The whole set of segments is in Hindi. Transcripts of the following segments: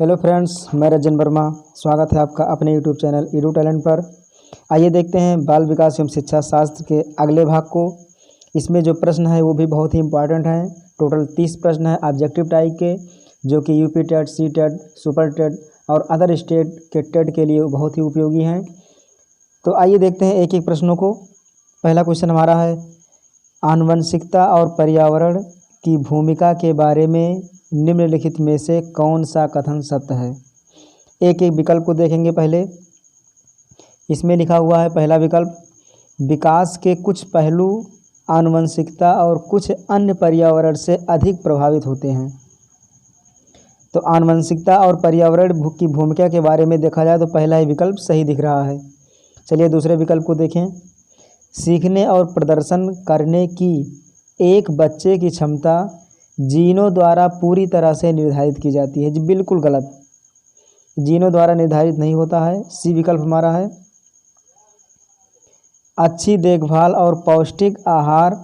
हेलो फ्रेंड्स, मैं रजन वर्मा। स्वागत है आपका अपने यूट्यूब चैनल ईडू टैलेंट पर। आइए देखते हैं बाल विकास एवं शिक्षा शास्त्र के अगले भाग को। इसमें जो प्रश्न है वो भी बहुत ही इम्पॉर्टेंट हैं। टोटल 30 प्रश्न हैं ऑब्जेक्टिव टाइप के, जो कि UP TET, C TET, super TET और अदर स्टेट के टेट के लिए बहुत ही उपयोगी हैं। तो आइए देखते हैं एक एक प्रश्नों को। पहला क्वेश्चन हमारा है, आनुवंशिकता और पर्यावरण की भूमिका के बारे में निम्नलिखित में से कौन सा कथन सत्य है। एक एक विकल्प को देखेंगे। पहले इसमें लिखा हुआ है पहला विकल्प, विकास के कुछ पहलू आनुवंशिकता और कुछ अन्य पर्यावरण से अधिक प्रभावित होते हैं। तो आनुवंशिकता और पर्यावरण की भूमिका के बारे में देखा जाए तो पहला ही विकल्प सही दिख रहा है। चलिए दूसरे विकल्प को देखें। सीखने और प्रदर्शन करने की एक बच्चे की क्षमता जीनों द्वारा पूरी तरह से निर्धारित की जाती है। जी बिल्कुल गलत, जीनों द्वारा निर्धारित नहीं होता है। सी विकल्प हमारा है। अच्छी देखभाल और पौष्टिक आहार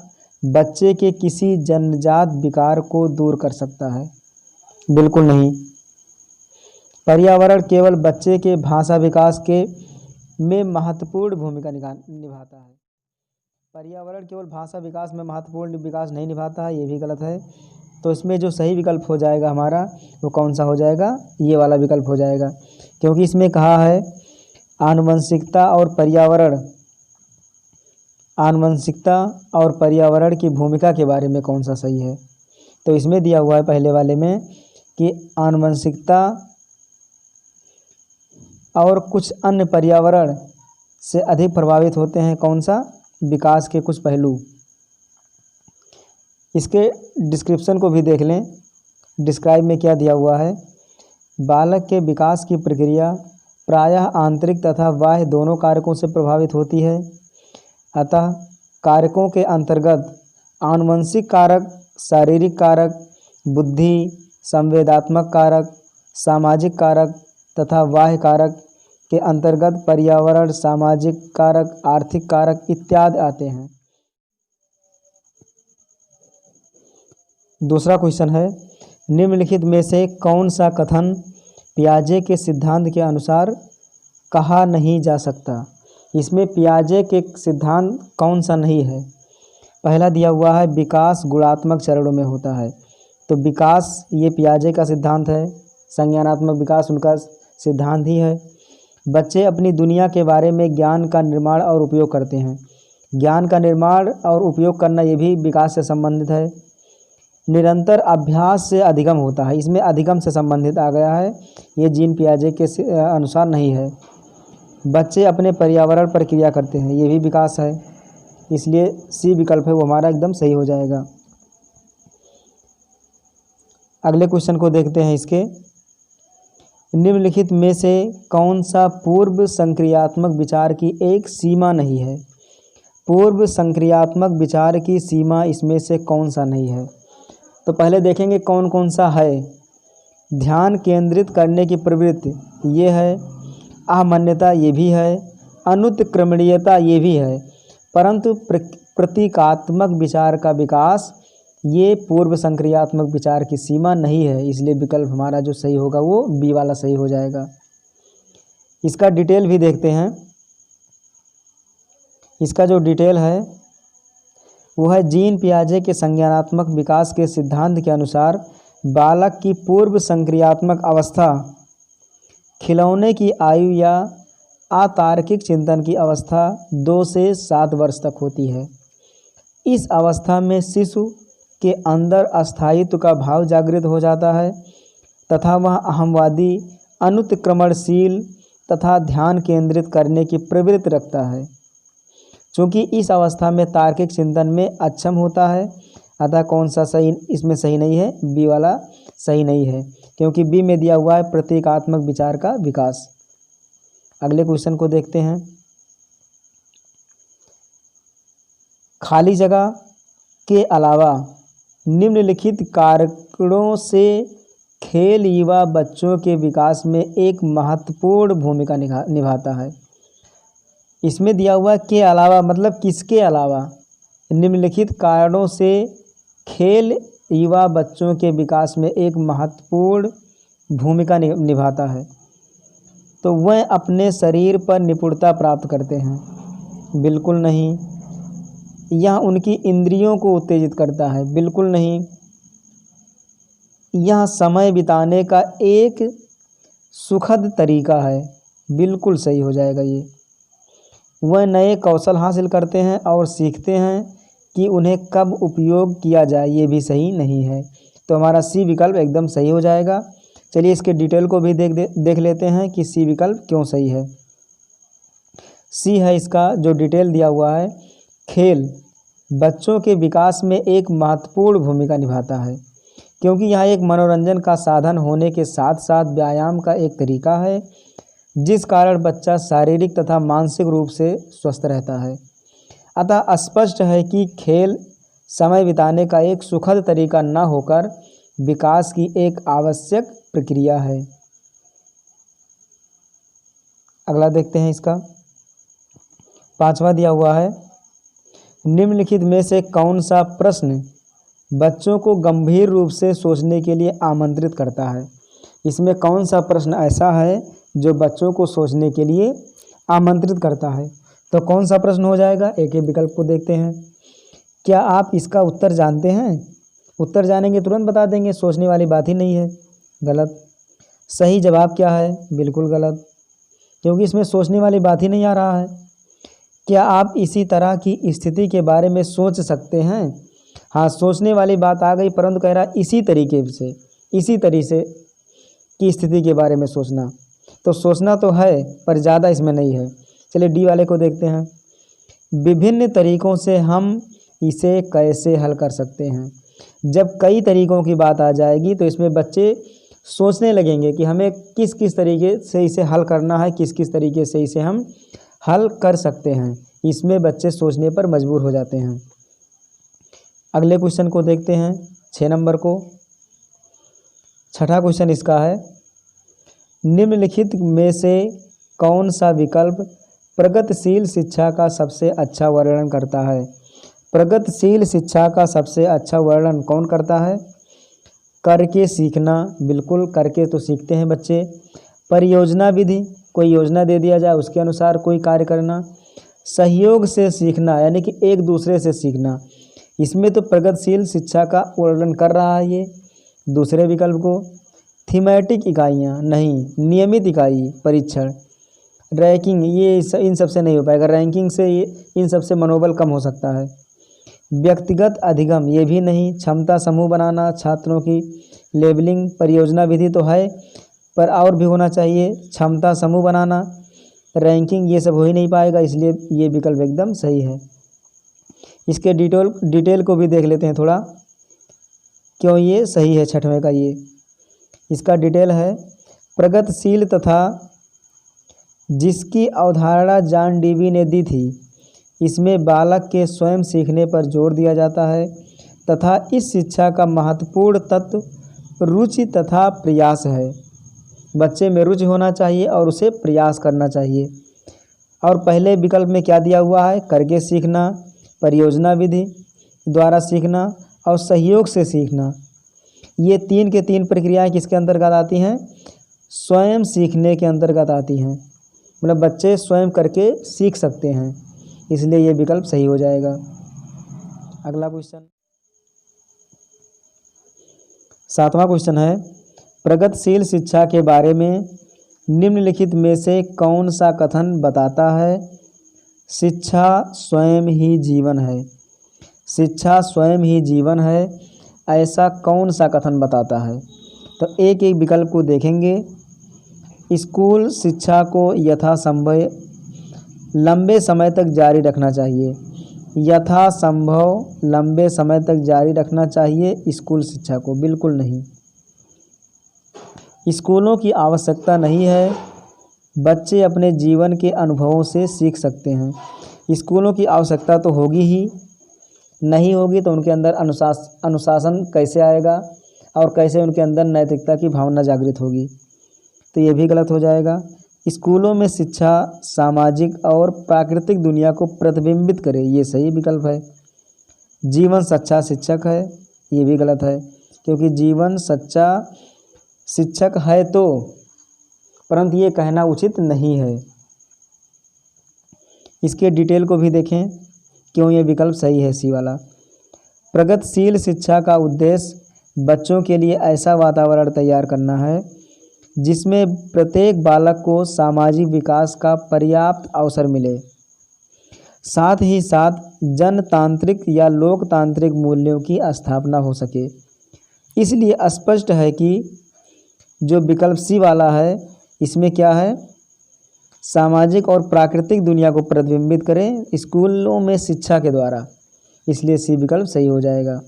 बच्चे के किसी जन्मजात विकार को दूर कर सकता है। बिल्कुल नहीं। पर्यावरण केवल बच्चे के भाषा विकास में महत्वपूर्ण भूमिका निभाता है। पर्यावरण केवल भाषा विकास में महत्वपूर्ण विकास नहीं निभाता है, ये भी गलत है। तो इसमें जो सही विकल्प हो जाएगा हमारा वो कौन सा हो जाएगा, ये वाला विकल्प हो जाएगा, क्योंकि इसमें कहा है आनुवंशिकता और पर्यावरण की भूमिका के बारे में कौन सा सही है। तो इसमें दिया हुआ है पहले वाले में कि आनुवंशिकता और कुछ अन्य पर्यावरण से अधिक प्रभावित होते हैं। कौन सा? विकास के कुछ पहलू। इसके डिस्क्रिप्शन को भी देख लें। डिस्क्राइब में क्या दिया हुआ है, बालक के विकास की प्रक्रिया प्रायः आंतरिक तथा बाह्य दोनों कारकों से प्रभावित होती है। अतः कारकों के अंतर्गत आनुवंशिक कारक, शारीरिक कारक, बुद्धि, संवेदात्मक कारक, सामाजिक कारक तथा बाह्य कारक के अंतर्गत पर्यावरण, सामाजिक कारक, आर्थिक कारक इत्यादि आते हैं। दूसरा क्वेश्चन है, निम्नलिखित में से कौन सा कथन पियाजे के सिद्धांत के अनुसार कहा नहीं जा सकता। इसमें पियाजे के सिद्धांत कौन सा नहीं है। पहला दिया हुआ है विकास गुणात्मक चरणों में होता है। तो विकास ये पियाजे का सिद्धांत है, संज्ञानात्मक विकास उनका सिद्धांत ही है। बच्चे अपनी दुनिया के बारे में ज्ञान का निर्माण और उपयोग करते हैं। ज्ञान का निर्माण और उपयोग करना ये भी विकास से संबंधित है। निरंतर अभ्यास से अधिगम होता है, इसमें अधिगम से संबंधित आ गया है, ये जीन पियाजे के अनुसार नहीं है। बच्चे अपने पर्यावरण पर क्रिया करते हैं, ये भी विकास है, इसलिए सी विकल्प है वो हमारा एकदम सही हो जाएगा। अगले क्वेश्चन को देखते हैं। इसके निम्नलिखित में से कौन सा पूर्व संक्रियात्मक विचार की एक सीमा नहीं है। पूर्व संक्रियात्मक विचार की सीमा इसमें से कौन सा नहीं है। तो पहले देखेंगे कौन कौन सा है। ध्यान केंद्रित करने की प्रवृत्ति ये है, अहमन्यता ये भी है, अनुत्क्रमणीयता ये भी है, परंतु प्रतीकात्मक विचार का विकास ये पूर्व संक्रियात्मक विचार की सीमा नहीं है। इसलिए विकल्प हमारा जो सही होगा वो बी वाला सही हो जाएगा। इसका डिटेल भी देखते हैं। इसका जो डिटेल है वो है, जीन पियाजे के संज्ञानात्मक विकास के सिद्धांत के अनुसार बालक की पूर्व संक्रियात्मक अवस्था खिलौने की आयु या अतार्किक चिंतन की अवस्था 2 से 7 वर्ष तक होती है। इस अवस्था में शिशु के अंदर अस्थायित्व का भाव जागृत हो जाता है तथा वह अहमवादी, अनुत्क्रमणशील तथा ध्यान केंद्रित करने की प्रवृत्ति रखता है। चूँकि इस अवस्था में तार्किक चिंतन में अक्षम होता है, अतः कौन सा सही इसमें सही नहीं है, बी वाला सही नहीं है, क्योंकि बी में दिया हुआ है प्रतीकात्मक विचार का विकास। अगले क्वेश्चन को देखते हैं। खाली जगह के अलावा निम्नलिखित कारणों से खेल युवा बच्चों के विकास में एक महत्वपूर्ण भूमिका निभाता है। इसमें दिया हुआ के अलावा मतलब किसके अलावा। निम्नलिखित कारणों से खेल युवा बच्चों के विकास में एक महत्वपूर्ण भूमिका निभाता है, तो वह अपने शरीर पर निपुणता प्राप्त करते हैं? बिल्कुल नहीं। यह उनकी इंद्रियों को उत्तेजित करता है? बिल्कुल नहीं। यह समय बिताने का एक सुखद तरीका है? बिल्कुल सही हो जाएगा ये। वह नए कौशल हासिल करते हैं और सीखते हैं कि उन्हें कब उपयोग किया जाए? ये भी सही नहीं है। तो हमारा सी विकल्प एकदम सही हो जाएगा। चलिए इसके डिटेल को भी देख लेते हैं कि सी विकल्प क्यों सही है। सी है इसका जो डिटेल दिया हुआ है, खेल बच्चों के विकास में एक महत्वपूर्ण भूमिका निभाता है, क्योंकि यह एक मनोरंजन का साधन होने के साथ साथ व्यायाम का एक तरीका है, जिस कारण बच्चा शारीरिक तथा मानसिक रूप से स्वस्थ रहता है। अतः स्पष्ट है कि खेल समय बिताने का एक सुखद तरीका न होकर विकास की एक आवश्यक प्रक्रिया है। अगला देखते हैं इसका 5वां दिया हुआ है, निम्नलिखित में से कौन सा प्रश्न बच्चों को गंभीर रूप से सोचने के लिए आमंत्रित करता है? इसमें कौन सा प्रश्न ऐसा है जो बच्चों को सोचने के लिए आमंत्रित करता है? तो कौन सा प्रश्न हो जाएगा? एक एक विकल्प को देखते हैं। क्या आप इसका उत्तर जानते हैं? उत्तर जानेंगे तुरंत बता देंगे, सोचने वाली बात ही नहीं है। गलत। सही जवाब क्या है? बिल्कुल गलत, क्योंकि इसमें सोचने वाली बात ही नहीं आ रहा है। क्या आप इसी तरह की स्थिति के बारे में सोच सकते हैं? हाँ, सोचने वाली बात आ गई, परंतु कह रहा इसी तरीके से, इसी तरीके की स्थिति के बारे में सोचना। तो सोचना तो है पर ज़्यादा इसमें नहीं है। चलिए डी वाले को देखते हैं। विभिन्न तरीकों से हम इसे कैसे हल कर सकते हैं? जब कई तरीकों की बात आ जाएगी तो इसमें बच्चे सोचने लगेंगे कि हमें किस किस तरीके से इसे हल करना है, किस किस तरीके से इसे हम हल कर सकते हैं। इसमें बच्चे सोचने पर मजबूर हो जाते हैं। अगले क्वेश्चन को देखते हैं, 6 नंबर को। 6ठा क्वेश्चन इसका है, निम्नलिखित में से कौन सा विकल्प प्रगतिशील शिक्षा का सबसे अच्छा वर्णन करता है? प्रगतिशील शिक्षा का सबसे अच्छा वर्णन कौन करता है? करके सीखना, बिल्कुल करके तो सीखते हैं बच्चे। परियोजना विधि, कोई योजना दे दिया जाए उसके अनुसार कोई कार्य करना। सहयोग से सीखना, यानी कि एक दूसरे से सीखना, इसमें तो प्रगतिशील शिक्षा का वर्णन कर रहा है ये। दूसरे विकल्प को थीमेटिक इकाइयाँ, नहीं, नियमित इकाई परीक्षण, रैंकिंग, ये इन सब से नहीं हो पाएगा। रैंकिंग से ये इन सब से मनोबल कम हो सकता है। व्यक्तिगत अधिगम, ये भी नहीं। क्षमता समूह बनाना, छात्रों की लेबलिंग, परियोजना विधि तो है पर और भी होना चाहिए। क्षमता समूह बनाना, रैंकिंग, ये सब हो ही नहीं पाएगा, इसलिए ये विकल्प एकदम सही है। इसके डिटेल को भी देख लेते हैं थोड़ा, क्यों ये सही है 6वें का। ये इसका डिटेल है, प्रगतिशील तथा जिसकी अवधारणा जॉन डीवी ने दी थी, इसमें बालक के स्वयं सीखने पर जोर दिया जाता है तथा इस शिक्षा का महत्वपूर्ण तत्व रुचि तथा प्रयास है। बच्चे में रुचि होना चाहिए और उसे प्रयास करना चाहिए। और पहले विकल्प में क्या दिया हुआ है? करके सीखना, परियोजना विधि द्वारा सीखना और सहयोग से सीखना। ये 3 के 3 प्रक्रियाएं किसके अंतर्गत आती हैं? स्वयं सीखने के अंतर्गत आती हैं। मतलब बच्चे स्वयं करके सीख सकते हैं, इसलिए ये विकल्प सही हो जाएगा। अगला क्वेश्चन 7वां क्वेश्चन है, प्रगतिशील शिक्षा के बारे में निम्नलिखित में से कौन सा कथन बताता है? शिक्षा स्वयं ही जीवन है। शिक्षा स्वयं ही जीवन है, ऐसा कौन सा कथन बताता है? तो एक एक विकल्प को देखेंगे। स्कूल शिक्षा को यथासंभव लंबे समय तक जारी रखना चाहिए। यथासंभव लंबे समय तक जारी रखना चाहिए स्कूल शिक्षा को, बिल्कुल नहीं। स्कूलों की आवश्यकता नहीं है, बच्चे अपने जीवन के अनुभवों से सीख सकते हैं। स्कूलों की आवश्यकता तो होगी ही, नहीं होगी तो उनके अंदर अनुशासन कैसे आएगा और कैसे उनके अंदर नैतिकता की भावना जागृत होगी? तो ये भी गलत हो जाएगा। स्कूलों में शिक्षा सामाजिक और प्राकृतिक दुनिया को प्रतिबिंबित करे, ये सही विकल्प है। जीवन सच्चा शिक्षक है, ये भी गलत है, क्योंकि जीवन सच्चा शिक्षक है तो, परंतु ये कहना उचित नहीं है। इसके डिटेल को भी देखें क्यों ये विकल्प सही है सी वाला। प्रगतिशील शिक्षा का उद्देश्य बच्चों के लिए ऐसा वातावरण तैयार करना है जिसमें प्रत्येक बालक को सामाजिक विकास का पर्याप्त अवसर मिले, साथ ही साथ जनतांत्रिक या लोकतांत्रिक मूल्यों की स्थापना हो सके। इसलिए स्पष्ट है कि जो विकल्प सी वाला है इसमें क्या है, सामाजिक और प्राकृतिक दुनिया को प्रतिबिंबित करें स्कूलों में शिक्षा के द्वारा, इसलिए सी विकल्प सही हो जाएगा।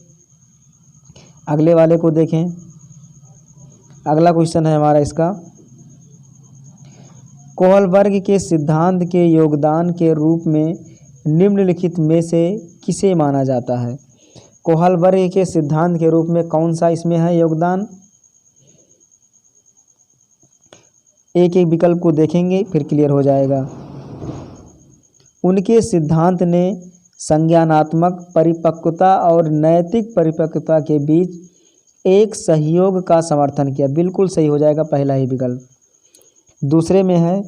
अगले वाले को देखें। अगला क्वेश्चन है हमारा इसका, कोहलबर्ग के सिद्धांत के योगदान के रूप में निम्नलिखित में से किसे माना जाता है। कोहलबर्ग के सिद्धांत के रूप में कौन सा इसमें है योगदान। एक एक विकल्प को देखेंगे फिर क्लियर हो जाएगा। उनके सिद्धांत ने संज्ञानात्मक परिपक्वता और नैतिक परिपक्वता के बीच एक सहयोग का समर्थन किया, बिल्कुल सही हो जाएगा पहला ही विकल्प। दूसरे में है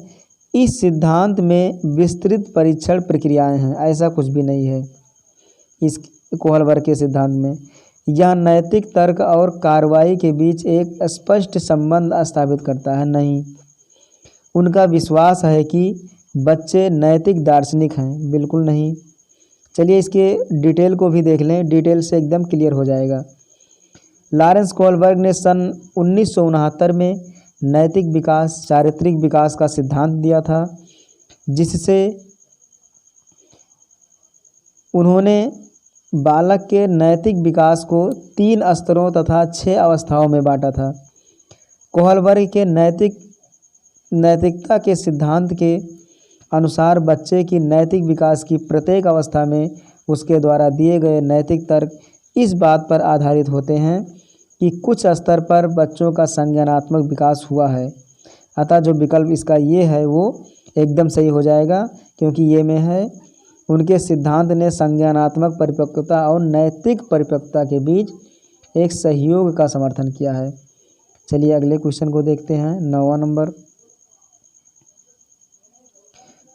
इस सिद्धांत में विस्तृत परीक्षण प्रक्रियाएं हैं, ऐसा कुछ भी नहीं है इस कोहलबर्ग के सिद्धांत में। यह नैतिक तर्क और कार्रवाई के बीच एक स्पष्ट संबंध स्थापित करता है, नहीं। उनका विश्वास है कि बच्चे नैतिक दार्शनिक हैं, बिल्कुल नहीं। चलिए इसके डिटेल को भी देख लें, डिटेल से एकदम क्लियर हो जाएगा। लॉरेंस कोहलबर्ग ने सन 1969 में नैतिक विकास चारित्रिक विकास का सिद्धांत दिया था, जिससे उन्होंने बालक के नैतिक विकास को 3 स्तरों तथा 6 अवस्थाओं में बांटा था। कोहलबर्ग के नैतिकता के सिद्धांत के अनुसार बच्चे की नैतिक विकास की प्रत्येक अवस्था में उसके द्वारा दिए गए नैतिक तर्क इस बात पर आधारित होते हैं कि कुछ स्तर पर बच्चों का संज्ञानात्मक विकास हुआ है। अतः जो विकल्प इसका ये है वो एकदम सही हो जाएगा, क्योंकि ये में है उनके सिद्धांत ने संज्ञानात्मक परिपक्वता और नैतिक परिपक्वता के बीच एक सहयोग का समर्थन किया है। चलिए अगले क्वेश्चन को देखते हैं। 9वां नंबर,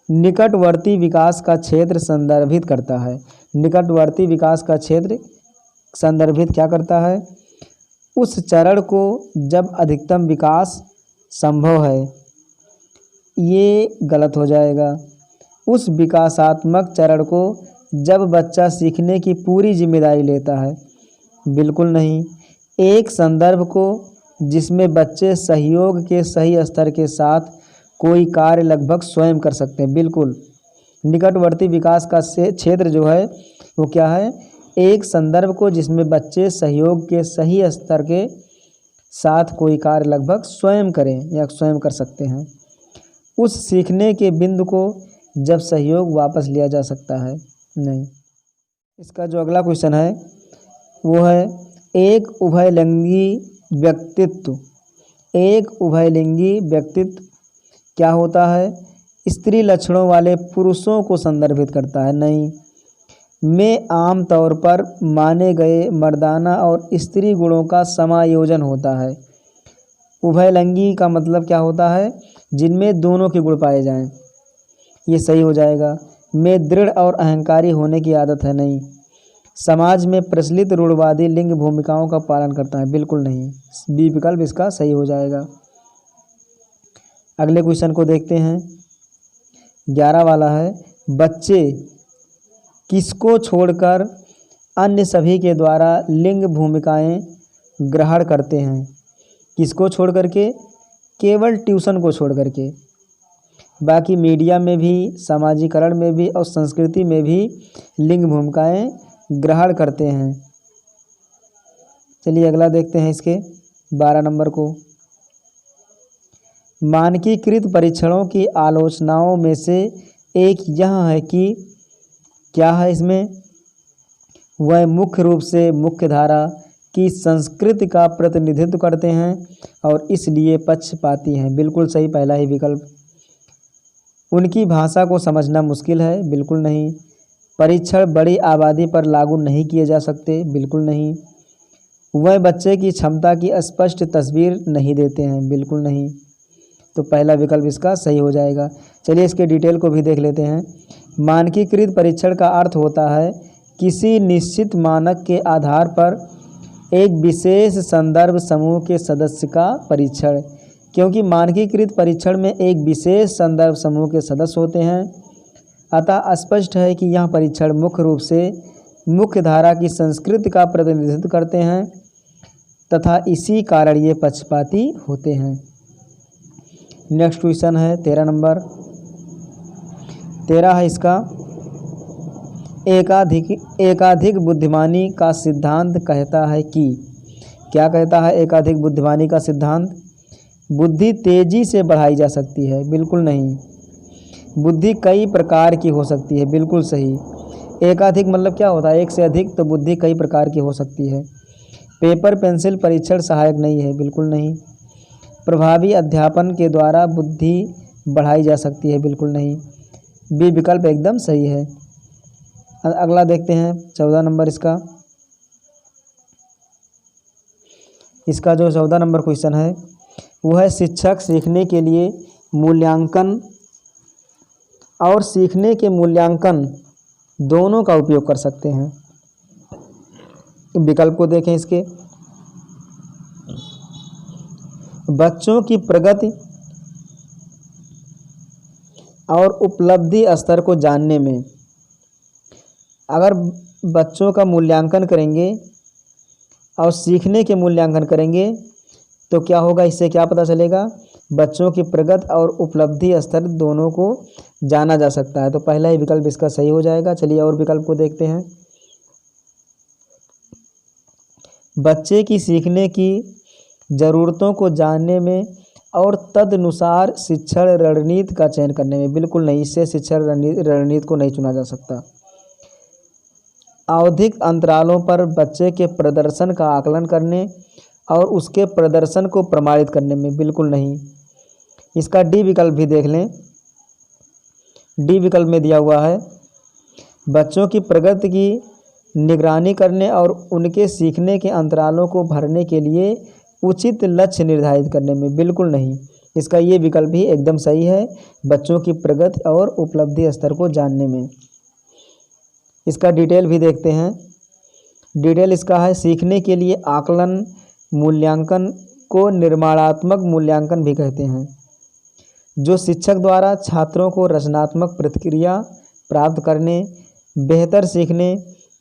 निकटवर्ती विकास का क्षेत्र संदर्भित करता है। निकटवर्ती विकास का क्षेत्र संदर्भित क्या करता है, उस चरण को जब अधिकतम विकास संभव है। ये गलत हो जाएगा। उस विकासात्मक चरण को जब बच्चा सीखने की पूरी जिम्मेदारी लेता है, बिल्कुल नहीं। एक संदर्भ को जिसमें बच्चे सहयोग के सही स्तर के साथ कोई कार्य लगभग स्वयं कर सकते हैं, बिल्कुल। निकटवर्ती विकास का क्षेत्र जो है वो क्या है, एक संदर्भ को जिसमें बच्चे सहयोग के सही स्तर के साथ कोई कार्य लगभग स्वयं करें या स्वयं कर सकते हैं। उस सीखने के बिंदु को जब सहयोग वापस लिया जा सकता है, नहीं। इसका जो अगला क्वेश्चन है वो है एक उभयलिंगी व्यक्तित्व। एक उभयलिंगी व्यक्तित्व क्या होता है, स्त्री लक्षणों वाले पुरुषों को संदर्भित करता है, नहीं। में आम तौर पर माने गए मर्दाना और स्त्री गुणों का समायोजन होता है। उभयलिंगी का मतलब क्या होता है, जिनमें दोनों के गुण पाए जाएं, ये सही हो जाएगा। में दृढ़ और अहंकारी होने की आदत है, नहीं। समाज में प्रचलित रूढ़वादी लिंग भूमिकाओं का पालन करता है, बिल्कुल नहीं। बी विकल्प इसका सही हो जाएगा। अगले क्वेश्चन को देखते हैं। 11 वाला है, बच्चे किसको छोड़कर अन्य सभी के द्वारा लिंग भूमिकाएं ग्रहण करते हैं। किसको छोड़ करके, केवल ट्यूशन को छोड़ करके। बाकी मीडिया में भी, सामाजिकरण में भी और संस्कृति में भी लिंग भूमिकाएं ग्रहण करते हैं। चलिए अगला देखते हैं इसके 12 नंबर को। मानकीकृत परीक्षणों की आलोचनाओं में से एक यह है कि क्या है इसमें, वह मुख्य रूप से मुख्यधारा की संस्कृति का प्रतिनिधित्व करते हैं और इसलिए पक्षपाती हैं, बिल्कुल सही पहला ही विकल्प। उनकी भाषा को समझना मुश्किल है, बिल्कुल नहीं। परीक्षण बड़ी आबादी पर लागू नहीं किए जा सकते, बिल्कुल नहीं। वह बच्चे की क्षमता की स्पष्ट तस्वीर नहीं देते हैं, बिल्कुल नहीं। तो पहला विकल्प इसका सही हो जाएगा। चलिए इसके डिटेल को भी देख लेते हैं। मानकीकृत परीक्षण का अर्थ होता है किसी निश्चित मानक के आधार पर एक विशेष संदर्भ समूह के सदस्य का परीक्षण। क्योंकि मानकीकृत परीक्षण में एक विशेष संदर्भ समूह के सदस्य होते हैं, अतः स्पष्ट है कि यह परीक्षण मुख्य रूप से मुख्य धारा की संस्कृति का प्रतिनिधित्व करते हैं तथा इसी कारण ये पक्षपाती होते हैं। नेक्स्ट क्वेश्चन है 13 नंबर। 13 है इसका, एकाधिक बुद्धिमानी का सिद्धांत कहता है कि, क्या कहता है एकाधिक बुद्धिमानी का सिद्धांत? बुद्धि तेजी से बढ़ाई जा सकती है, बिल्कुल नहीं। बुद्धि कई प्रकार की हो सकती है, बिल्कुल सही। एकाधिक मतलब क्या होता है? एक से अधिक, तो बुद्धि कई प्रकार की हो सकती है। पेपर पेंसिल परीक्षण सहायक नहीं है, बिल्कुल नहीं। प्रभावी अध्यापन के द्वारा बुद्धि बढ़ाई जा सकती है, बिल्कुल नहीं। बी विकल्प एकदम सही है। अगला देखते हैं 14 नंबर इसका। इसका जो 14 नंबर क्वेश्चन है वो है शिक्षक सीखने के लिए मूल्यांकन और सीखने के मूल्यांकन दोनों का उपयोग कर सकते हैं। विकल्प को देखें इसके। बच्चों की प्रगति और उपलब्धि स्तर को जानने में, अगर बच्चों का मूल्यांकन करेंगे और सीखने के मूल्यांकन करेंगे तो क्या होगा? इससे क्या पता चलेगा? बच्चों की प्रगति और उपलब्धि स्तर दोनों को जाना जा सकता है। तो पहला ही विकल्प इसका सही हो जाएगा। चलिए और विकल्प को देखते हैं। बच्चे की सीखने की ज़रूरतों को जानने में और तदनुसार शिक्षण रणनीति का चयन करने में, बिल्कुल नहीं। इससे शिक्षण रणनीति को नहीं चुना जा सकता। आवधिक अंतरालों पर बच्चे के प्रदर्शन का आकलन करने और उसके प्रदर्शन को प्रमाणित करने में, बिल्कुल नहीं। इसका डी विकल्प भी देख लें। डी विकल्प में दिया हुआ है बच्चों की प्रगति की निगरानी करने और उनके सीखने के अंतरालों को भरने के लिए उचित लक्ष्य निर्धारित करने में, बिल्कुल नहीं। इसका ये विकल्प भी एकदम सही है, बच्चों की प्रगति और उपलब्धि स्तर को जानने में। इसका डिटेल भी देखते हैं। डिटेल इसका है सीखने के लिए आकलन मूल्यांकन को निर्माणात्मक मूल्यांकन भी कहते हैं, जो शिक्षक द्वारा छात्रों को रचनात्मक प्रतिक्रिया प्राप्त करने, बेहतर सीखने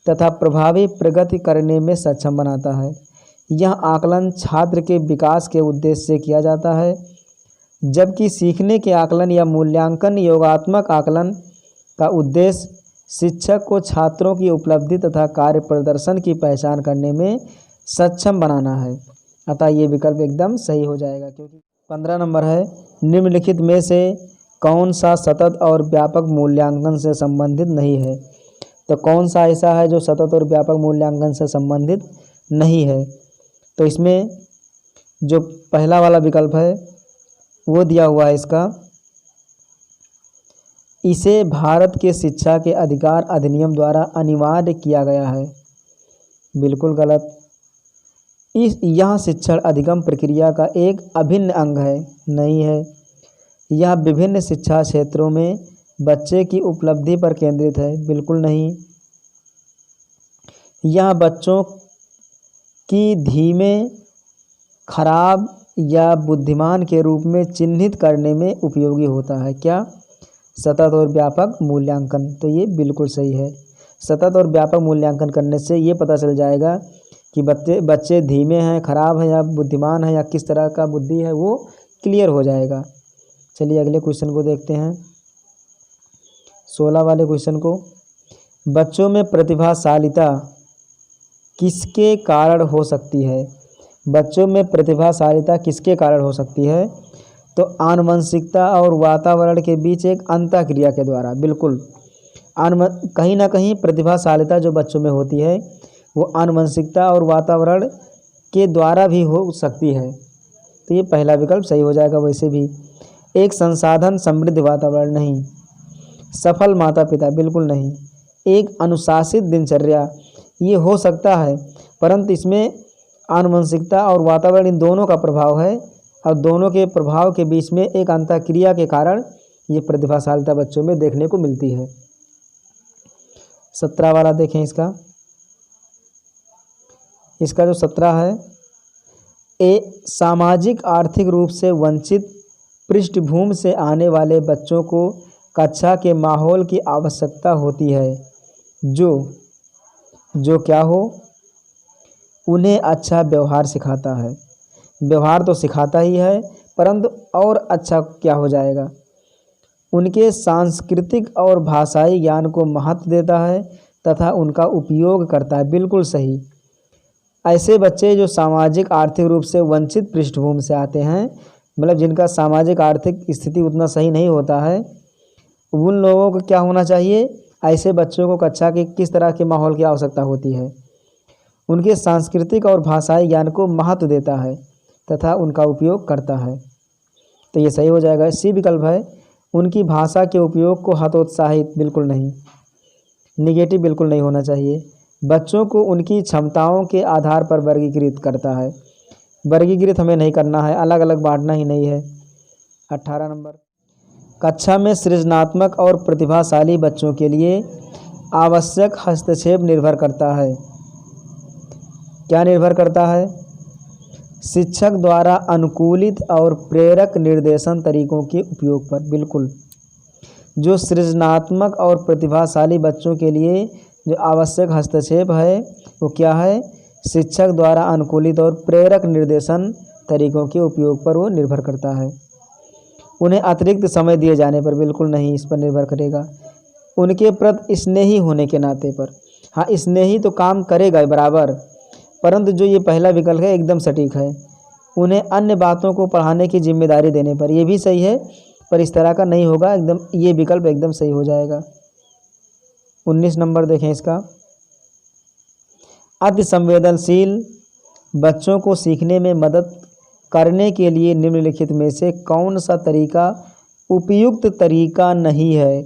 तथा प्रभावी प्रगति करने में सक्षम बनाता है। यह आकलन छात्र के विकास के उद्देश्य से किया जाता है, जबकि सीखने के आकलन या मूल्यांकन योगात्मक आकलन का उद्देश्य शिक्षक को छात्रों की उपलब्धि तथा कार्य प्रदर्शन की पहचान करने में सक्षम बनाना है। अतः ये विकल्प एकदम सही हो जाएगा। क्योंकि 15 नंबर है, निम्नलिखित में से कौन सा सतत और व्यापक मूल्यांकन से संबंधित नहीं है? तो कौन सा ऐसा है जो सतत और व्यापक मूल्यांकन से संबंधित नहीं है? तो इसमें जो पहला वाला विकल्प है वो दिया हुआ है इसका, इसे भारत के शिक्षा के अधिकार अधिनियम द्वारा अनिवार्य किया गया है, बिल्कुल गलत। यह शिक्षण अधिगम प्रक्रिया का एक अभिन्न अंग है, नहीं है। यह विभिन्न शिक्षा क्षेत्रों में बच्चे की उपलब्धि पर केंद्रित है, बिल्कुल नहीं। यह बच्चों की धीमे, खराब या बुद्धिमान के रूप में चिन्हित करने में उपयोगी होता है। क्या? सतत और व्यापक मूल्यांकन। तो ये बिल्कुल सही है। सतत और व्यापक मूल्यांकन करने से ये पता चल जाएगा कि बच्चे धीमे हैं, खराब हैं या बुद्धिमान हैं या किस तरह का बुद्धि है, वो क्लियर हो जाएगा। चलिए अगले क्वेश्चन को देखते हैं, 16 वाले क्वेश्चन को। बच्चों में प्रतिभाशालिता किसके कारण हो सकती है? बच्चों में प्रतिभाशालिता किसके कारण हो सकती है? तो आनुवंशिकता और वातावरण के बीच एक अंतःक्रिया के द्वारा, बिल्कुल। कहीं ना कहीं प्रतिभाशालिता जो बच्चों में होती है वो आनुवंशिकता और वातावरण के द्वारा भी हो सकती है। तो ये पहला विकल्प सही हो जाएगा। वैसे भी एक संसाधन समृद्ध वातावरण, नहीं। सफल माता पिता, बिल्कुल नहीं। एक अनुशासित दिनचर्या, ये हो सकता है, परंतु इसमें आनुवंशिकता और वातावरण इन दोनों का प्रभाव है, और दोनों के प्रभाव के बीच में एक अंतःक्रिया के कारण ये प्रतिभाशालिता बच्चों में देखने को मिलती है। 17 वाला देखें इसका जो 17 है, सामाजिक आर्थिक रूप से वंचित पृष्ठभूमि से आने वाले बच्चों को कक्षा के माहौल की आवश्यकता होती है जो क्या हो, उन्हें अच्छा व्यवहार सिखाता है। व्यवहार तो सिखाता ही है, परंतु और अच्छा क्या हो जाएगा, उनके सांस्कृतिक और भाषाई ज्ञान को महत्व देता है तथा उनका उपयोग करता है। बिल्कुल सही। ऐसे बच्चे जो सामाजिक आर्थिक रूप से वंचित पृष्ठभूमि से आते हैं, मतलब जिनका सामाजिक आर्थिक स्थिति उतना सही नहीं होता है, उन लोगों को क्या होना चाहिए, ऐसे बच्चों को कक्षा के किस तरह के माहौल की आवश्यकता होती है, उनके सांस्कृतिक और भाषाई ज्ञान को महत्व देता है तथा उनका उपयोग करता है। तो ये सही हो जाएगा। सी विकल्प है, उनकी भाषा के उपयोग को हतोत्साहित, बिल्कुल नहीं, निगेटिव बिल्कुल नहीं होना चाहिए। बच्चों को उनकी क्षमताओं के आधार पर वर्गीकृत करता है। वर्गीकृत हमें नहीं करना है, अलग अलग बांटना ही नहीं है। 18 नंबर, कक्षा में सृजनात्मक और प्रतिभाशाली बच्चों के लिए आवश्यक हस्तक्षेप निर्भर करता है। क्या निर्भर करता है? शिक्षक द्वारा अनुकूलित और प्रेरक निर्देशन तरीकों के उपयोग पर। बिल्कुल, जो सृजनात्मक और प्रतिभाशाली बच्चों के लिए जो आवश्यक हस्तक्षेप है वो क्या है, शिक्षक द्वारा अनुकूलित और प्रेरक निर्देशन तरीकों के उपयोग पर वो निर्भर करता है। उन्हें अतिरिक्त समय दिए जाने पर, बिल्कुल नहीं, इस पर निर्भर करेगा। उनके प्रति स्नेही होने के नाते पर, हाँ स्नेही तो काम करेगा बराबर, परंतु जो ये पहला विकल्प है एकदम सटीक है। उन्हें अन्य बातों को पढ़ाने की जिम्मेदारी देने पर, ये भी सही है, पर इस तरह का नहीं होगा, एकदम ये विकल्प एकदम सही हो जाएगा। 19 नंबर देखें इसका, अति संवेदनशील बच्चों को सीखने में मदद करने के लिए निम्नलिखित में से कौन सा तरीका उपयुक्त तरीका नहीं है।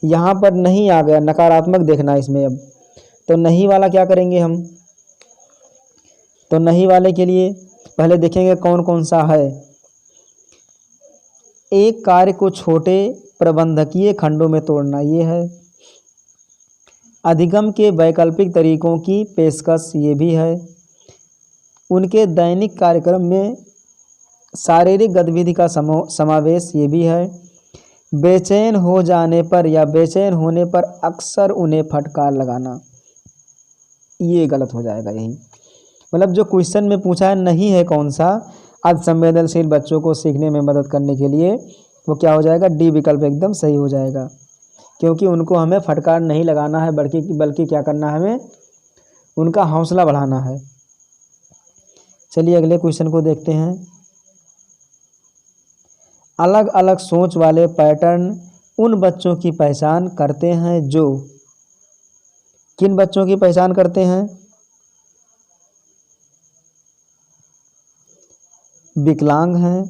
यहाँ पर नहीं आ गया, नकारात्मक देखना इसमें। अब तो नहीं वाला क्या करेंगे हम, तो नहीं वाले के लिए पहले देखेंगे कौन कौन सा है। एक कार्य को छोटे प्रबंधकीय खंडों में तोड़ना, ये है। अधिगम के वैकल्पिक तरीकों की पेशकश, ये भी है। उनके दैनिक कार्यक्रम में शारीरिक गतिविधि का समावेश, ये भी है। बेचैन हो जाने पर या बेचैन होने पर अक्सर उन्हें फटकार लगाना, ये गलत हो जाएगा। यही मतलब जो क्वेश्चन में पूछा है नहीं है कौन सा, अति संवेदनशील बच्चों को सीखने में मदद करने के लिए, वो क्या हो जाएगा, डी विकल्प एकदम सही हो जाएगा। क्योंकि उनको हमें फटकार नहीं लगाना है, बल्कि क्या करना है, हमें उनका हौसला बढ़ाना है। चलिए अगले क्वेश्चन को देखते हैं। अलग अलग सोच वाले पैटर्न उन बच्चों की पहचान करते हैं जो, किन बच्चों की पहचान करते हैं, विकलांग हैं,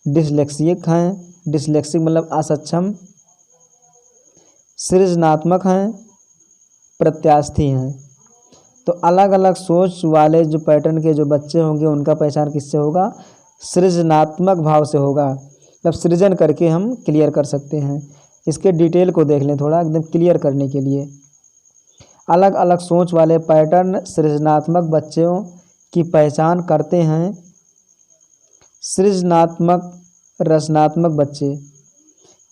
डिसलेक्सिक हैं, डिसलेक्सिक मतलब असक्षम, सृजनात्मक हैं, प्रत्यास्थी हैं। तो अलग अलग सोच वाले जो पैटर्न के जो बच्चे होंगे उनका पहचान किससे होगा, सृजनात्मक भाव से होगा। मतलब सृजन करके हम क्लियर कर सकते हैं। इसके डिटेल को देख लें थोड़ा, एकदम क्लियर करने के लिए। अलग अलग सोच वाले पैटर्न सृजनात्मक बच्चों की पहचान करते हैं। सृजनात्मक रचनात्मक बच्चे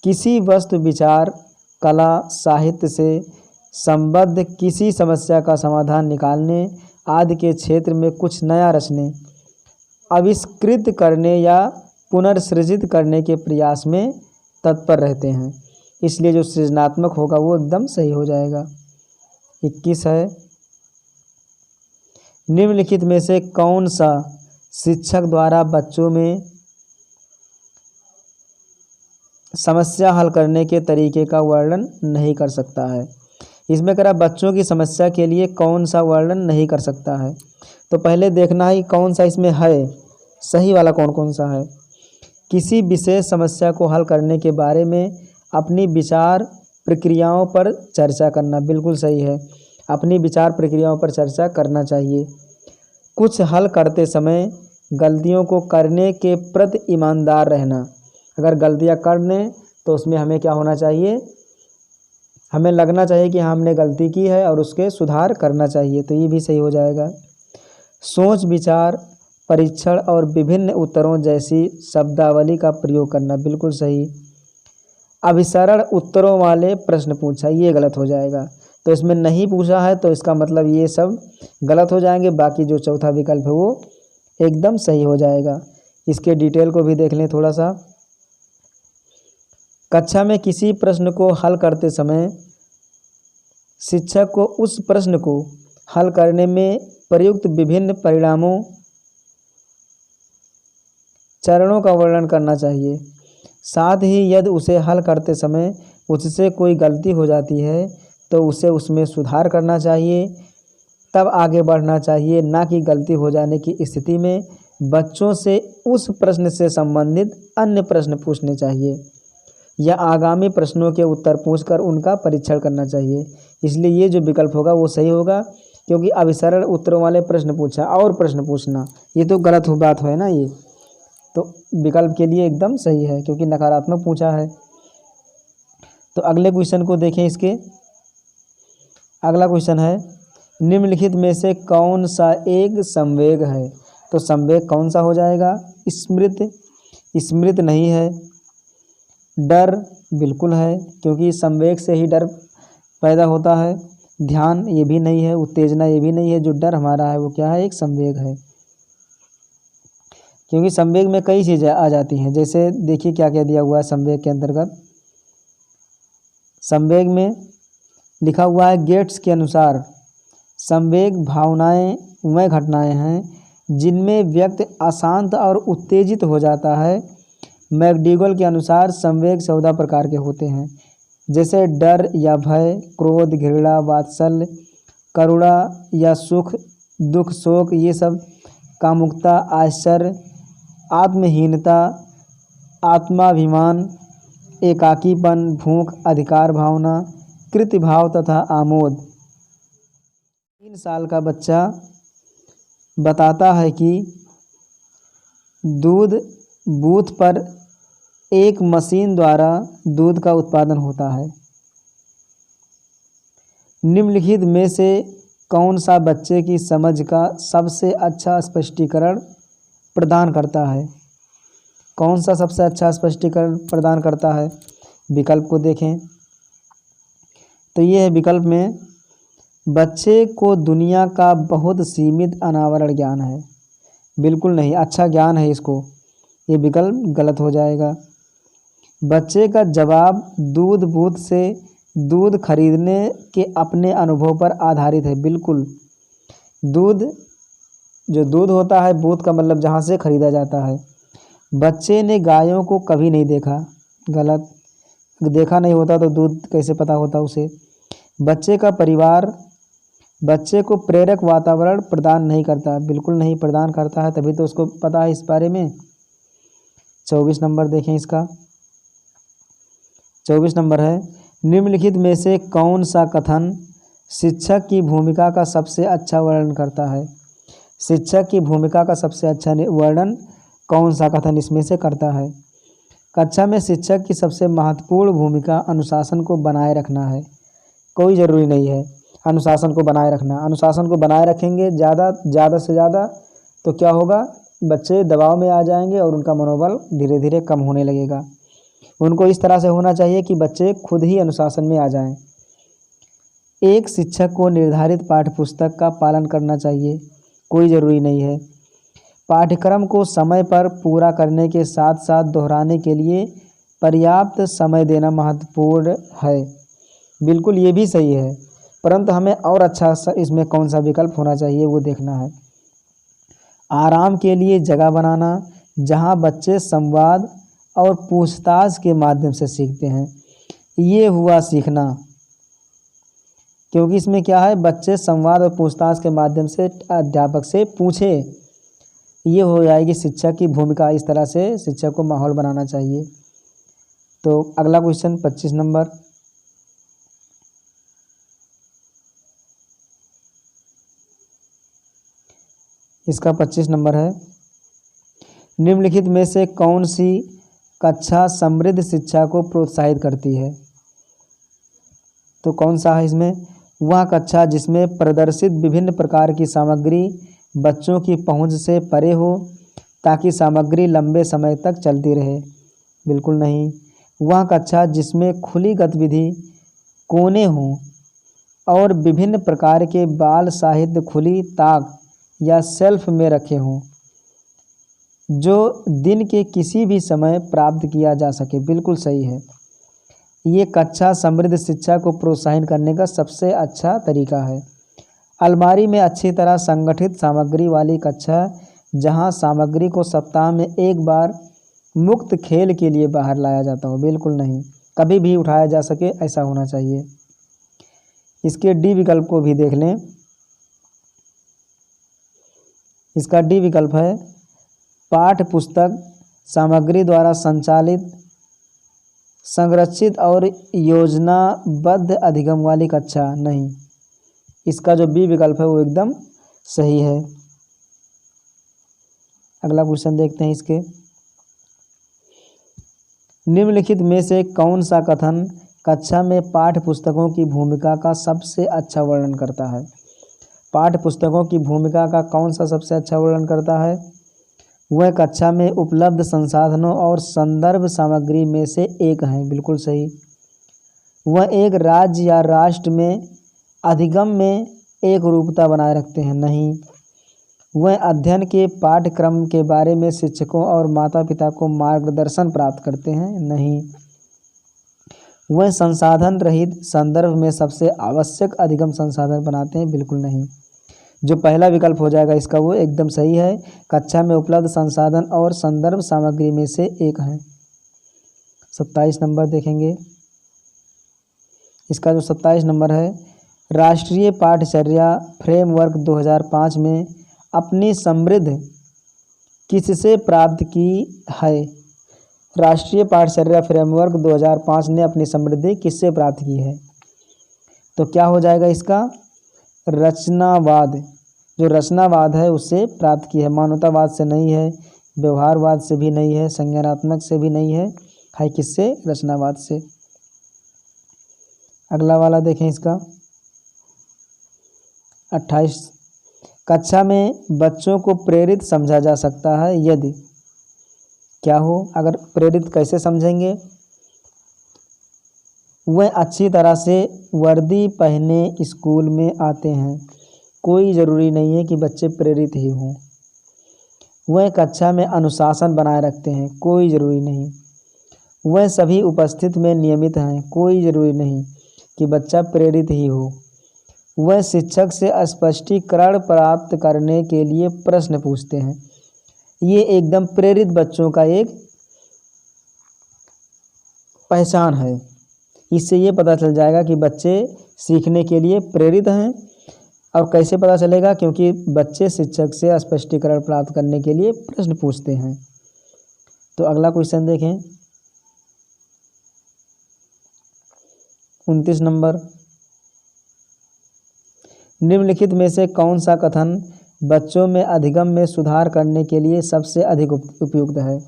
किसी वस्तु, विचार, कला, साहित्य से संबद्ध किसी समस्या का समाधान निकालने आदि के क्षेत्र में कुछ नया रचने, आविष्कृत करने या पुनर्सृजित करने के प्रयास में तत्पर रहते हैं। इसलिए जो सृजनात्मक होगा वो एकदम सही हो जाएगा। 21 है, निम्नलिखित में से कौन सा शिक्षक द्वारा बच्चों में समस्या हल करने के तरीके का वर्णन नहीं कर सकता है। इसमें करा बच्चों की समस्या के लिए कौन सा वर्णन नहीं कर सकता है। तो पहले देखना है कौन सा इसमें है, सही वाला कौन कौन सा है। किसी विशेष समस्या को हल करने के बारे में अपनी विचार प्रक्रियाओं पर चर्चा करना, बिल्कुल सही है। अपनी विचार प्रक्रियाओं पर चर्चा करना चाहिए। कुछ हल करते समय गलतियों को करने के प्रति ईमानदार रहना। अगर गलतियां कर लें तो उसमें हमें क्या होना चाहिए, हमें लगना चाहिए कि हमने गलती की है और उसके सुधार करना चाहिए, तो ये भी सही हो जाएगा। सोच विचार परीक्षण और विभिन्न उत्तरों जैसी शब्दावली का प्रयोग करना, बिल्कुल सही। अभिसरण उत्तरों वाले प्रश्न पूछा, ये गलत हो जाएगा। तो इसमें नहीं पूछा है तो इसका मतलब ये सब गलत हो जाएंगे, बाकी जो चौथा विकल्प है वो एकदम सही हो जाएगा। इसके डिटेल को भी देख लें थोड़ा सा। कक्षा में किसी प्रश्न को हल करते समय शिक्षक को उस प्रश्न को हल करने में प्रयुक्त विभिन्न परिणामों चरणों का वर्णन करना चाहिए। साथ ही यदि उसे हल करते समय उससे कोई गलती हो जाती है तो उसे उसमें सुधार करना चाहिए, तब आगे बढ़ना चाहिए, ना कि गलती हो जाने की स्थिति में बच्चों से उस प्रश्न से संबंधित अन्य प्रश्न पूछने चाहिए या आगामी प्रश्नों के उत्तर पूछकर उनका परीक्षण करना चाहिए। इसलिए ये जो विकल्प होगा वो सही होगा, क्योंकि अभिसरण उत्तरों वाले प्रश्न पूछा और प्रश्न पूछना ये तो गलत हो बात है ना, ये तो विकल्प के लिए एकदम सही है क्योंकि नकारात्मक पूछा है। तो अगले क्वेश्चन को देखें। इसके अगला क्वेश्चन है, निम्नलिखित में से कौन सा एक संवेग है। तो संवेग कौन सा हो जाएगा, स्मृत नहीं है। डर बिल्कुल है क्योंकि संवेग से ही डर पैदा होता है। ध्यान ये भी नहीं है, उत्तेजना ये भी नहीं है। जो डर हमारा है वो क्या है, एक संवेग है, क्योंकि संवेग में कई चीज़ें आ जाती हैं। जैसे देखिए क्या क्या दिया हुआ है संवेग के अंतर्गत। संवेग में लिखा हुआ है, गेट्स के अनुसार संवेग भावनाएं वह घटनाएं हैं जिनमें व्यक्ति अशांत और उत्तेजित हो जाता है। मैकडीगल के अनुसार संवेग 14 प्रकार के होते हैं, जैसे डर या भय, क्रोध, घृणा, वात्सल्य, करुणा या सुख, दुख, शोक, ये सब, कामुकता, आश्चर्य, आत्महीनता, आत्माभिमान, एकाकीपन, भूख, अधिकार भावना, कृत्य भाव तथा आमोद। 3 साल का बच्चा बताता है कि दूध बूथ पर एक मशीन द्वारा दूध का उत्पादन होता है। निम्नलिखित में से कौन सा बच्चे की समझ का सबसे अच्छा स्पष्टीकरण प्रदान करता है। कौन सा सबसे अच्छा स्पष्टीकरण प्रदान करता है, विकल्प को देखें। तो ये है विकल्प में, बच्चे को दुनिया का बहुत सीमित अनावरण ज्ञान है। बिल्कुल नहीं, अच्छा ज्ञान है इसको, ये विकल्प गलत हो जाएगा। बच्चे का जवाब दूध बूथ से दूध खरीदने के अपने अनुभव पर आधारित है। बिल्कुल, जो दूध होता है बूथ का मतलब जहाँ से खरीदा जाता है। बच्चे ने गायों को कभी नहीं देखा। गलत, देखा नहीं होता तो दूध कैसे पता होता उसे। बच्चे का परिवार बच्चे को प्रेरक वातावरण प्रदान नहीं करता। बिल्कुल नहीं प्रदान करता है, तभी तो उसको पता है इस बारे में। 24 नंबर देखें इसका। 24 नंबर है, निम्नलिखित में से कौन सा कथन शिक्षक की भूमिका का सबसे अच्छा वर्णन करता है। शिक्षक की भूमिका का सबसे अच्छा वर्णन कौन सा कथन इसमें से करता है। कक्षा में शिक्षक की सबसे महत्वपूर्ण भूमिका अनुशासन को बनाए रखना है। कोई ज़रूरी नहीं है अनुशासन को बनाए रखना। अनुशासन को बनाए रखेंगे ज़्यादा से ज़्यादा तो क्या होगा, बच्चे दबाव में आ जाएंगे और उनका मनोबल धीरे धीरे कम होने लगेगा। उनको इस तरह से होना चाहिए कि बच्चे खुद ही अनुशासन में आ जाएं। एक शिक्षक को निर्धारित पाठ्यपुस्तक का पालन करना चाहिए। कोई ज़रूरी नहीं है। पाठ्यक्रम को समय पर पूरा करने के साथ साथ दोहराने के लिए पर्याप्त समय देना महत्वपूर्ण है। बिल्कुल ये भी सही है, परंतु हमें और अच्छा इसमें कौन सा विकल्प होना चाहिए वो देखना है। आराम के लिए जगह बनाना जहां बच्चे संवाद और पूछताछ के माध्यम से सीखते हैं। ये हुआ सीखना, क्योंकि इसमें क्या है, बच्चे संवाद और पूछताछ के माध्यम से अध्यापक से पूछे। ये हो जाएगी शिक्षक की भूमिका। इस तरह से शिक्षक को माहौल बनाना चाहिए। तो अगला क्वेश्चन 25 नंबर, इसका 25 नंबर है। निम्नलिखित में से कौन सी कक्षा समृद्ध शिक्षा को प्रोत्साहित करती है? तो कौन सा है इसमें? वह कक्षा जिसमें प्रदर्शित विभिन्न प्रकार की सामग्री बच्चों की पहुंच से परे हो ताकि सामग्री लंबे समय तक चलती रहे। बिल्कुल नहीं। वह कक्षा जिसमें खुली गतिविधि कोने हों और विभिन्न प्रकार के बाल साहित्य खुली ताक या शेल्फ में रखे हों जो दिन के किसी भी समय प्राप्त किया जा सके। बिल्कुल सही है। ये कक्षा समृद्ध शिक्षा को प्रोत्साहित करने का सबसे अच्छा तरीका है। अलमारी में अच्छी तरह संगठित सामग्री वाली कक्षा जहां सामग्री को सप्ताह में एक बार मुक्त खेल के लिए बाहर लाया जाता हो। बिल्कुल नहीं, कभी भी उठाया जा सके ऐसा होना चाहिए। इसके डी विकल्प को भी देख लें। इसका डी विकल्प है पाठ्य पुस्तक सामग्री द्वारा संचालित संरक्षित और योजनाबद्ध अधिगम वाली कक्षा। नहीं, इसका जो बी विकल्प है वो एकदम सही है। अगला क्वेश्चन देखते हैं इसके। निम्नलिखित में से कौन सा कथन कक्षा में पाठ्य पुस्तकों की भूमिका का सबसे अच्छा वर्णन करता है? पाठ्य पुस्तकों की भूमिका का कौन सा सबसे अच्छा वर्णन करता है? वह कक्षा में उपलब्ध संसाधनों और संदर्भ सामग्री में से एक है। बिल्कुल सही। वह एक राज्य या राष्ट्र में अधिगम में एक रूपता बनाए रखते हैं। नहीं। वह अध्ययन के पाठ्यक्रम के बारे में शिक्षकों और माता पिता को मार्गदर्शन प्राप्त करते हैं। नहीं। वह संसाधन रहित संदर्भ में सबसे आवश्यक अधिगम संसाधन बनाते हैं। बिल्कुल नहीं। जो पहला विकल्प हो जाएगा इसका वो एकदम सही है। कक्षा में उपलब्ध संसाधन और संदर्भ सामग्री में से एक है। 27 नंबर देखेंगे। इसका जो 27 नंबर है, राष्ट्रीय पाठ्यचर्या फ्रेमवर्क 2005 में अपनी समृद्ध किससे प्राप्त की है? राष्ट्रीय पाठ्यचर्या फ्रेमवर्क 2005 ने अपनी समृद्धि किससे प्राप्त की है? तो क्या हो जाएगा इसका? रचनावाद। जो रचनावाद है उससे प्राप्त की है। मानवतावाद से नहीं है, व्यवहारवाद से भी नहीं है, संज्ञानात्मक से भी नहीं है। है किससे? रचनावाद से। अगला वाला देखें इसका 28। कक्षा में बच्चों को प्रेरित समझा जा सकता है यदि क्या हो? अगर प्रेरित कैसे समझेंगे? वह अच्छी तरह से वर्दी पहने स्कूल में आते हैं। कोई ज़रूरी नहीं है कि बच्चे प्रेरित ही हों। वह कक्षा में अनुशासन बनाए रखते हैं। कोई ज़रूरी नहीं। वह सभी उपस्थित में नियमित हैं। कोई ज़रूरी नहीं कि बच्चा प्रेरित ही हो। वह शिक्षक से स्पष्टीकरण प्राप्त करने के लिए प्रश्न पूछते हैं। ये एकदम प्रेरित बच्चों का एक पहचान है। इससे ये पता चल जाएगा कि बच्चे सीखने के लिए प्रेरित हैं। और कैसे पता चलेगा? क्योंकि बच्चे शिक्षक से स्पष्टीकरण प्राप्त करने के लिए प्रश्न पूछते हैं। तो अगला क्वेश्चन देखें 29 नंबर। निम्नलिखित में से कौन सा कथन बच्चों में अधिगम में सुधार करने के लिए सबसे अधिक उपयुक्त है?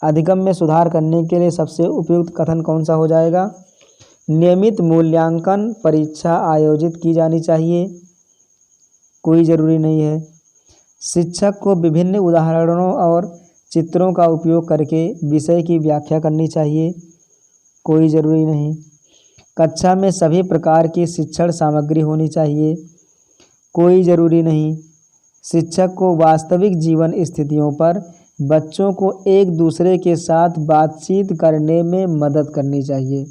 अधिगम में सुधार करने के लिए सबसे उपयुक्त कथन कौन सा हो जाएगा? नियमित मूल्यांकन परीक्षा आयोजित की जानी चाहिए। कोई ज़रूरी नहीं है। शिक्षक को विभिन्न उदाहरणों और चित्रों का उपयोग करके विषय की व्याख्या करनी चाहिए। कोई ज़रूरी नहीं। कक्षा में सभी प्रकार की शिक्षण सामग्री होनी चाहिए। कोई ज़रूरी नहीं। शिक्षक को वास्तविक जीवन स्थितियों पर बच्चों को एक दूसरे के साथ बातचीत करने में मदद करनी चाहिए।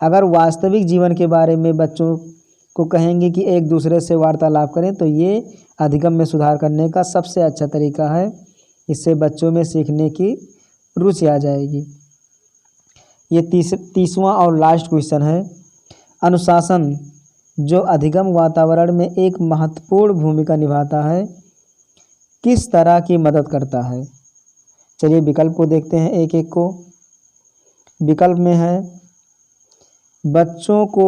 अगर वास्तविक जीवन के बारे में बच्चों को कहेंगे कि एक दूसरे से वार्तालाप करें तो ये अधिगम में सुधार करने का सबसे अच्छा तरीका है। इससे बच्चों में सीखने की रुचि आ जाएगी। ये 30वां और लास्ट क्वेश्चन है। अनुशासन जो अधिगम वातावरण में एक महत्वपूर्ण भूमिका निभाता है किस तरह की मदद करता है? चलिए विकल्प को देखते हैं एक एक को। विकल्प में है बच्चों को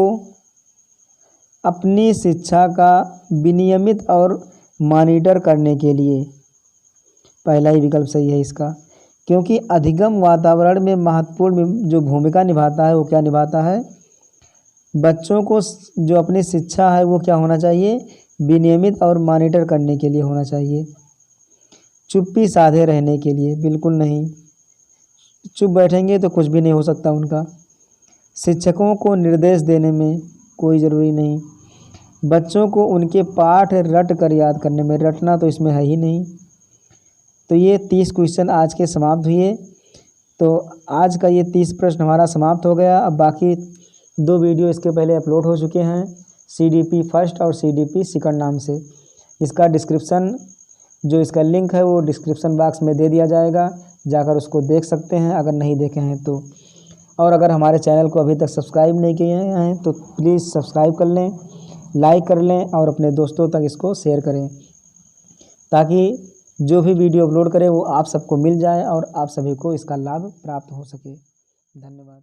अपनी शिक्षा का विनियमित और मॉनिटर करने के लिए। पहला ही विकल्प सही है इसका, क्योंकि अधिगम वातावरण में महत्वपूर्ण जो भूमिका निभाता है वो क्या निभाता है, बच्चों को जो अपनी शिक्षा है वो क्या होना चाहिए, विनियमित और मॉनिटर करने के लिए होना चाहिए। चुप्पी साधे रहने के लिए, बिल्कुल नहीं, चुप बैठेंगे तो कुछ भी नहीं हो सकता उनका। शिक्षकों को निर्देश देने में कोई ज़रूरी नहीं। बच्चों को उनके पाठ रट कर याद करने में, रटना तो इसमें है ही नहीं। तो ये 30 क्वेश्चन आज के समाप्त हुए। तो आज का ये 30 प्रश्न हमारा समाप्त हो गया। अब बाकी 2 वीडियो इसके पहले अपलोड हो चुके हैं, CDP फर्स्ट और CDP सेकंड नाम से। इसका डिस्क्रिप्शन, जो इसका लिंक है वो डिस्क्रिप्शन बॉक्स में दे दिया जाएगा, जाकर उसको देख सकते हैं अगर नहीं देखे हैं तो। और अगर हमारे चैनल को अभी तक सब्सक्राइब नहीं किए हैं तो प्लीज़ सब्सक्राइब कर लें, लाइक कर लें और अपने दोस्तों तक इसको शेयर करें, ताकि जो भी वीडियो अपलोड करें वो आप सबको मिल जाए और आप सभी को इसका लाभ प्राप्त हो सके। धन्यवाद।